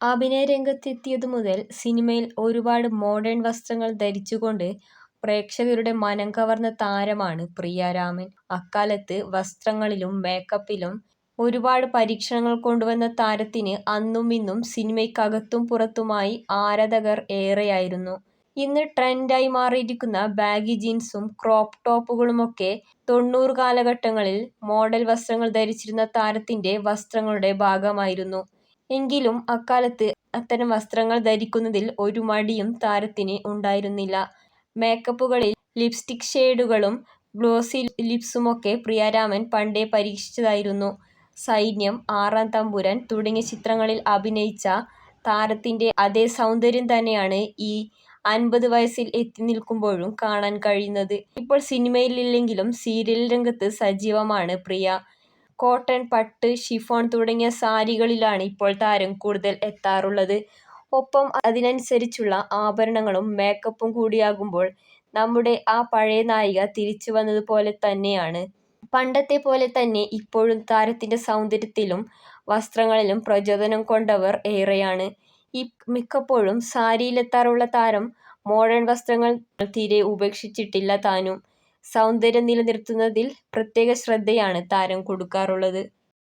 അഭിനയ രംഗത്തെത്തിയതു മുതൽ സിനിമയിൽ ഒരുപാട് മോഡേൺ വസ്ത്രങ്ങൾ ധരിച്ചുകൊണ്ട് പ്രേക്ഷകരുടെ മനം കവർന്ന താരമാണ് പ്രിയ രാമൻ. അക്കാലത്ത് വസ്ത്രങ്ങളിലും മേക്കപ്പിലും ഒരുപാട് പരീക്ഷണങ്ങൾ കൊണ്ടുവന്ന താരത്തിന് അന്നും ഇന്നും സിനിമയ്ക്കകത്തും പുറത്തുമായി ആരാധകർ ഏറെയായിരുന്നു. ഇന്ന് ട്രെൻഡായി മാറിയിരിക്കുന്ന ബാഗി ജീൻസും ക്രോപ്പ് ടോപ്പുകളുമൊക്കെ 90 കാലഘട്ടങ്ങളിൽ മോഡൽ വസ്ത്രങ്ങൾ ധരിച്ചിരുന്ന താരത്തിന്റെ വസ്ത്രങ്ങളുടെ ഭാഗമായിരുന്നു. എങ്കിലും അക്കാലത്ത് അത്തരം വസ്ത്രങ്ങൾ ധരിക്കുന്നതിൽ ഒരു മടിയും താരത്തിന് ഉണ്ടായിരുന്നില്ല. മേക്കപ്പുകളിൽ ലിപ്സ്റ്റിക് ഷെയ്ഡുകളും ഗ്ലോസി ലിപ്സുമൊക്കെ പ്രിയരാമൻ പണ്ടേ പരീക്ഷിച്ചതായിരുന്നു. സൈന്യം, ആറാം തമ്പുരാൻ തുടങ്ങിയ ചിത്രങ്ങളിൽ അഭിനയിച്ച താരത്തിന്റെ അതേ സൗന്ദര്യം തന്നെയാണ് ഈ 50 വയസ്സിൽ എത്തി നിൽക്കുമ്പോഴും കാണാൻ കഴിയുന്നത്. ഇപ്പോൾ സിനിമയിലില്ലെങ്കിലും സീരിയൽ രംഗത്ത് സജീവമാണ് പ്രിയ. കോട്ടൺ, പട്ട്, ഷിഫോൺ തുടങ്ങിയ സാരികളിലാണ് ഇപ്പോൾ താരം കൂടുതൽ എത്താറുള്ളത്. ഒപ്പം അതിനനുസരിച്ചുള്ള ആഭരണങ്ങളും മേക്കപ്പും കൂടിയാകുമ്പോൾ നമ്മുടെ ആ പഴയ നായിക തിരിച്ചു വന്നതുപോലെ തന്നെയാണ്. പണ്ടത്തെ പോലെ തന്നെ ഇപ്പോഴും താരത്തിന്റെ സൗന്ദര്യത്തിലും വസ്ത്രങ്ങളിലും പ്രചോദനം കൊണ്ടവർ ഏറെയാണ്. മിക്കപ്പോഴും സാരിയിലെത്താറുള്ള താരം മോഡേൺ വസ്ത്രങ്ങൾ തീരെ ഉപേക്ഷിച്ചിട്ടില്ല താനും. സൗന്ദര്യം നിലനിർത്തുന്നതിൽ പ്രത്യേക ശ്രദ്ധയാണ് താരം കൊടുക്കാറുള്ളത്.